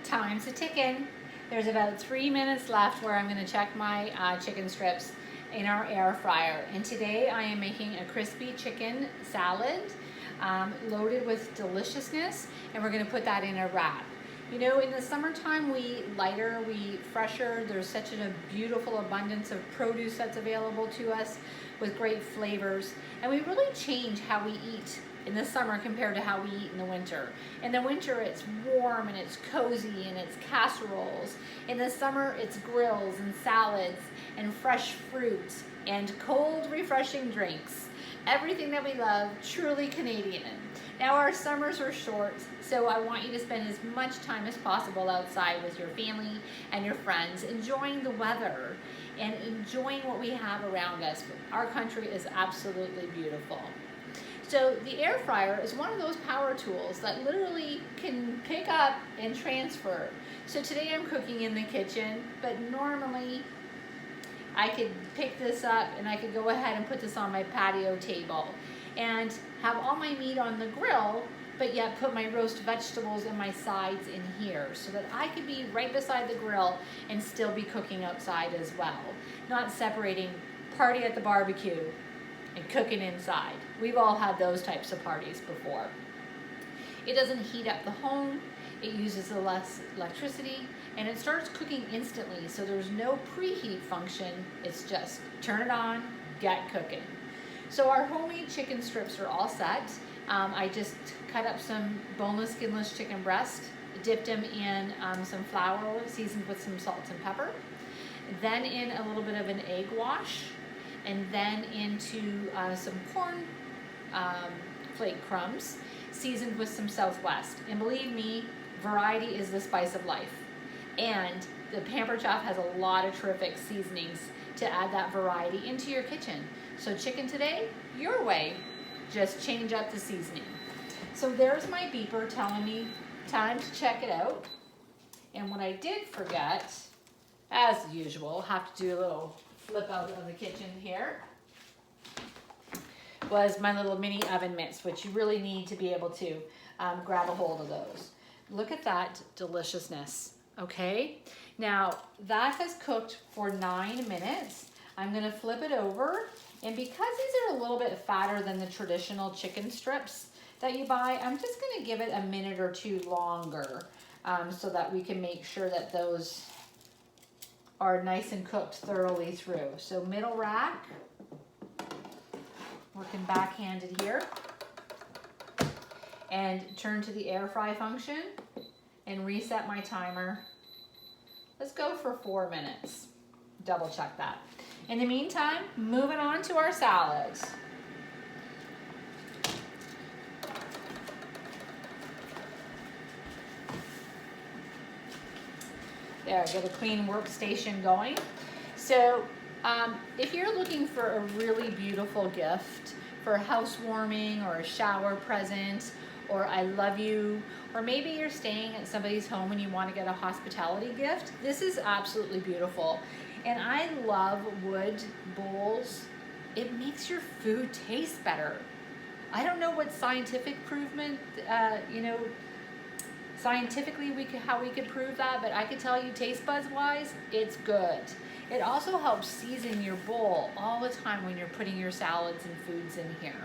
Time to chicken. There's about 3 minutes left where I'm going to check my chicken strips in our air fryer. And today I am making a crispy chicken salad loaded with deliciousness, and we're going to put that in a wrap. You know, in the summertime we eat lighter, we eat fresher. There's such a beautiful abundance of produce that's available to us with great flavors, and we really change how we eat in the summer compared to how we eat in the winter. In the winter it's warm and it's cozy and it's casseroles. In the summer it's grills and salads and fresh fruit and cold refreshing drinks. Everything that we love, truly Canadian. Now our summers are short, so I want you to spend as much time as possible outside with your family and your friends, enjoying the weather and enjoying what we have around us. Our country is absolutely beautiful. So the air fryer is one of those power tools that literally can pick up and transfer. So today I'm cooking in the kitchen, but normally I could pick this up and I could go ahead and put this on my patio table and have all my meat on the grill, but yet put my roast vegetables and my sides in here so that I could be right beside the grill and still be cooking outside as well. Not separating party at the barbecue and cooking inside. We've all had those types of parties before. It doesn't heat up the home, it uses less electricity, and it starts cooking instantly, so there's no preheat function. It's just turn it on, get cooking. So our homemade chicken strips are all set. I just cut up some boneless, skinless chicken breast, dipped them in some flour, seasoned with some salt and pepper, then in a little bit of an egg wash, and then into some corn flake crumbs, seasoned with some Southwest. And believe me, variety is the spice of life. And the Pampered Chef has a lot of terrific seasonings to add that variety into your kitchen. So chicken today, your way, just change up the seasoning. So there's my beeper telling me time to check it out. And what I did forget, as usual, have to do a little flip out of the kitchen here, was my little mini oven mitts, which you really need to be able to grab a hold of those. Look at that deliciousness, okay? Now, that has cooked for 9 minutes. I'm gonna flip it over, and because these are a little bit fatter than the traditional chicken strips that you buy, I'm just gonna give it a minute or two longer so that we can make sure that those are nice and cooked thoroughly through. So middle rack, working backhanded here, and turn to the air fry function and reset my timer. Let's go for 4 minutes. Double check that. In the meantime, moving on to our salads. There, get a clean workstation going. So if you're looking for a really beautiful gift for a housewarming or a shower present, or I love you, or maybe you're staying at somebody's home and you want to get a hospitality gift, this is absolutely beautiful. And I love wood bowls. It makes your food taste better. I don't know what scientific provement, scientifically how we could prove that, but I could tell you taste buds wise, it's good. It also helps season your bowl all the time when you're putting your salads and foods in here.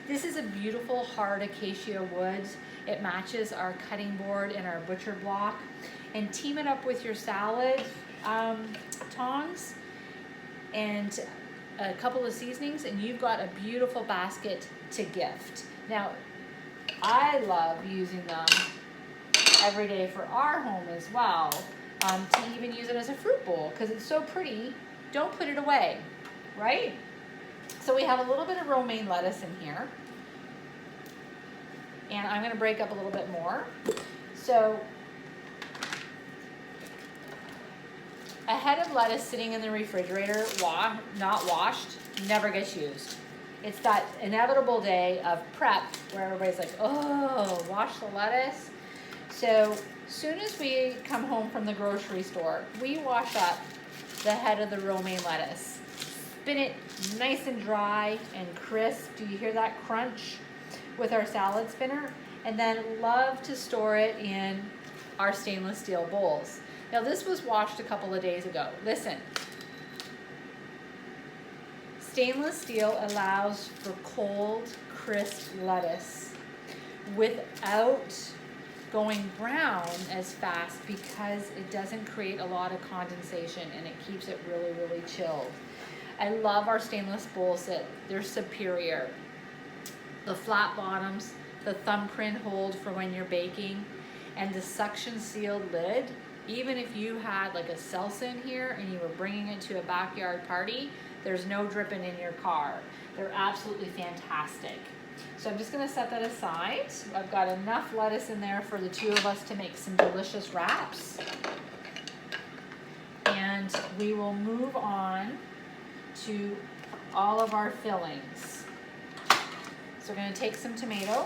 This is a beautiful hard acacia wood. It matches our cutting board and our butcher block. And team it up with your salad tongs and a couple of seasonings, and you've got a beautiful basket to gift. Now, I love using them every day for our home as well, to even use it as a fruit bowl because it's so pretty. Don't put it away, right? So we have a little bit of romaine lettuce in here, and I'm going to break up a little bit more. So a head of lettuce sitting in the refrigerator, not washed, never gets used. It's that inevitable day of prep where everybody's like, oh, wash the lettuce. So soon as we come home from the grocery store, we wash up the head of the romaine lettuce. Spin it nice and dry and crisp. Do you hear that crunch with our salad spinner? And then love to store it in our stainless steel bowls. Now this was washed a couple of days ago. Listen, stainless steel allows for cold, crisp lettuce without going brown as fast because it doesn't create a lot of condensation and it keeps it really, really chilled. I love our stainless bowl set. They're superior. The flat bottoms, the thumbprint hold for when you're baking, and the suction sealed lid. Even if you had like a salsa in here and you were bringing it to a backyard party, there's no dripping in your car. They're absolutely fantastic. So I'm just gonna set that aside. I've got enough lettuce in there for the two of us to make some delicious wraps. And we will move on to all of our fillings. So we're gonna take some tomato.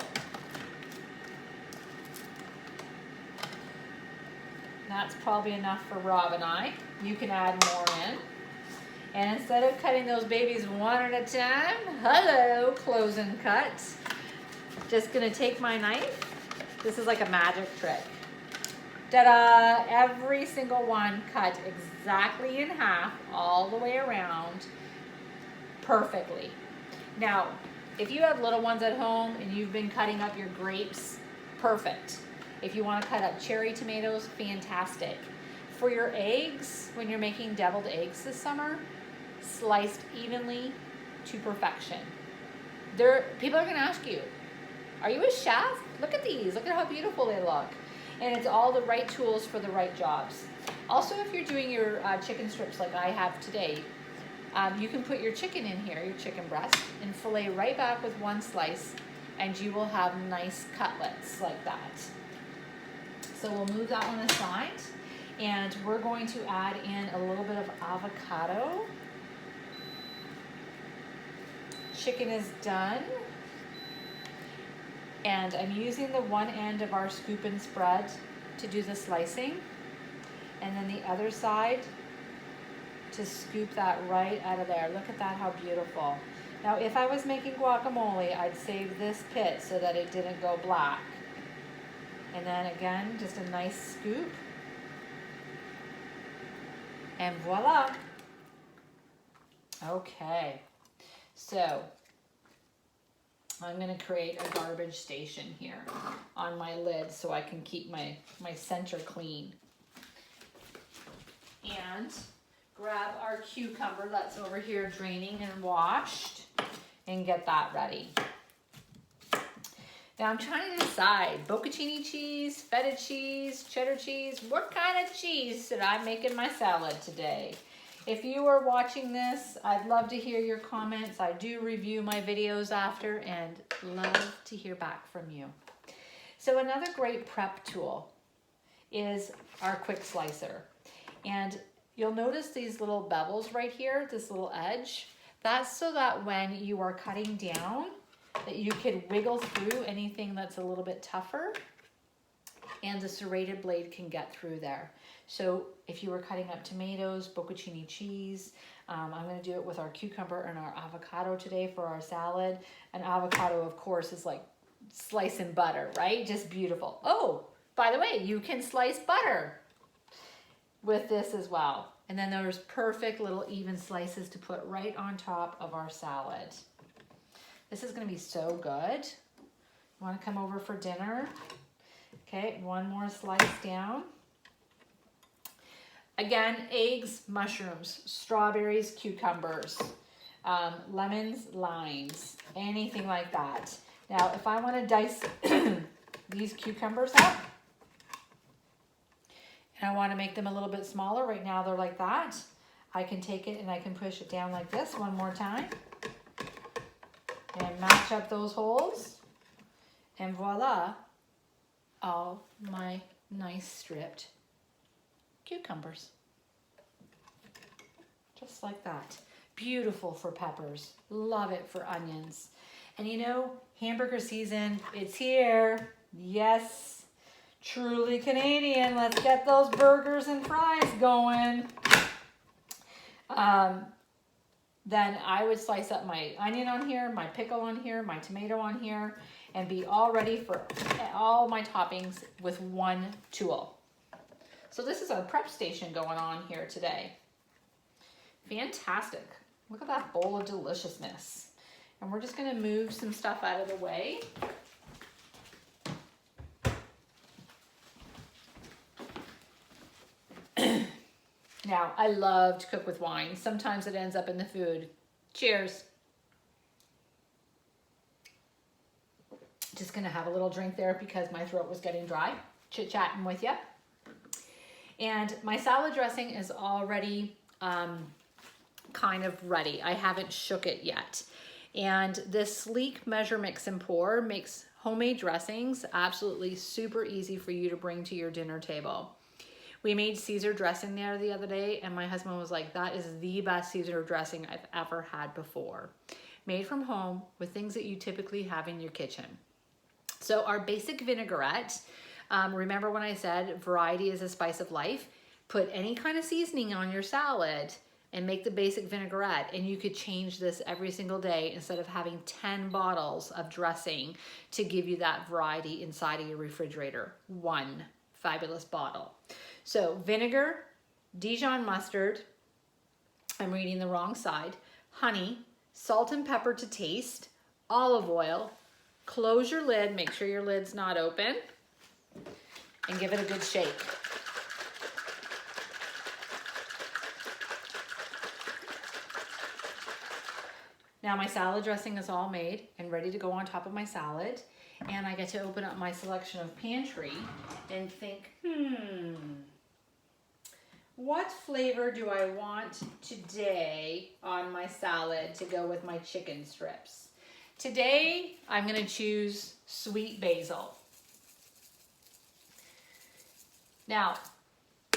That's probably enough for Rob and I. You can add more in. And instead of cutting those babies one at a time, hello, close and cut. Just gonna take my knife. This is like a magic trick. Ta-da! Every single one cut exactly in half, all the way around, perfectly. Now, if you have little ones at home and you've been cutting up your grapes, perfect. If you want to cut up cherry tomatoes, fantastic. For your eggs, when you're making deviled eggs this summer, sliced evenly to perfection. People are going to ask you, are you a chef? Look at these. Look at how beautiful they look. And it's all the right tools for the right jobs. Also, if you're doing your chicken strips like I have today, you can put your chicken in here, your chicken breast, and fillet right back with one slice, and you will have nice cutlets like that. So we'll move that one aside, and we're going to add in a little bit of avocado. Chicken is done. And I'm using the one end of our scoop and spread to do the slicing, and then the other side to scoop that right out of there. Look at that, how beautiful. Now, if I was making guacamole, I'd save this pit so that it didn't go black. And then again, just a nice scoop. And voila. Okay, so I'm gonna create a garbage station here on my lid so I can keep my center clean. And grab our cucumber that's over here draining and washed and get that ready. Now I'm trying to decide, bocconcini cheese, feta cheese, cheddar cheese, what kind of cheese should I make in my salad today? If you are watching this, I'd love to hear your comments. I do review my videos after and love to hear back from you. So another great prep tool is our quick slicer. And you'll notice these little bevels right here, this little edge. That's so that when you are cutting down, that you can wiggle through anything that's a little bit tougher and the serrated blade can get through there. So if you were cutting up tomatoes, bocconcini cheese, I'm going to do it with our cucumber and our avocado today for our salad. And avocado, of course, is like slicing butter, right? Just beautiful. Oh, by the way, you can slice butter with this as well. And then there's perfect little even slices to put right on top of our salad. This is going to be so good. You want to come over for dinner? Okay, one more slice down. Again, eggs, mushrooms, strawberries, cucumbers, lemons, limes, anything like that. Now, if I want to dice these cucumbers up, and I want to make them a little bit smaller, right now they're like that, I can take it and I can push it down like this one more time. And match up those holes. And voila, all my nice stripped cucumbers. Just like that. Beautiful for peppers. Love it for onions. And you know, hamburger season, it's here. Yes, truly Canadian. Let's get those burgers and fries going. Then I would slice up my onion on here, my pickle on here, my tomato on here, and be all ready for all my toppings with one tool. So this is our prep station going on here today. Fantastic. Look at that bowl of deliciousness. And we're just gonna move some stuff out of the way. Now, I love to cook with wine. Sometimes it ends up in the food. Cheers. Just gonna have a little drink there because my throat was getting dry, chit-chatting with you. And my salad dressing is already kind of ready. I haven't shook it yet. And this sleek measure, mix, and pour makes homemade dressings absolutely super easy for you to bring to your dinner table. We made Caesar dressing there the other day, and my husband was like, that is the best Caesar dressing I've ever had before. Made from home with things that you typically have in your kitchen. So our basic vinaigrette, remember when I said variety is a spice of life? Put any kind of seasoning on your salad and make the basic vinaigrette, and you could change this every single day instead of having 10 bottles of dressing to give you that variety inside of your refrigerator. One fabulous bottle. So vinegar, Dijon mustard, I'm reading the wrong side, honey, salt and pepper to taste, olive oil, close your lid, make sure your lid's not open, and give it a good shake. Now my salad dressing is all made and ready to go on top of my salad, and I get to open up my selection of pantry and think, what flavor do I want today on my salad to go with my chicken strips? Today, I'm gonna choose sweet basil. Now,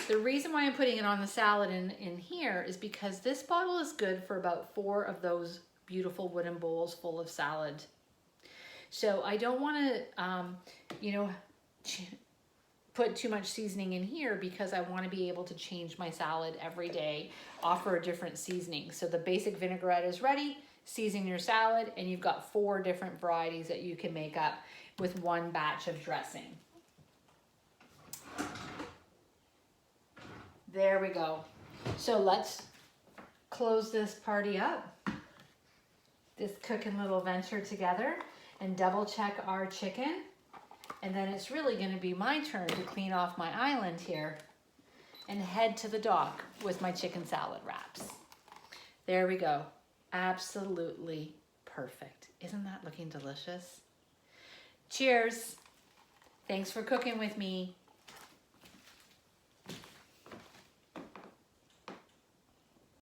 the reason why I'm putting it on the salad in here is because this bottle is good for about 4 of those beautiful wooden bowls full of salad. So I don't wanna, put too much seasoning in here because I want to be able to change my salad every day, offer a different seasoning. So the basic vinaigrette is ready, season your salad, and you've got 4 different varieties that you can make up with one batch of dressing. There we go. So let's close this party up, this cooking little venture together, and double check our chicken. And then it's really going to be my turn to clean off my island here and head to the dock with my chicken salad wraps. There we go. Absolutely perfect. Isn't that looking delicious? Cheers. Thanks for cooking with me.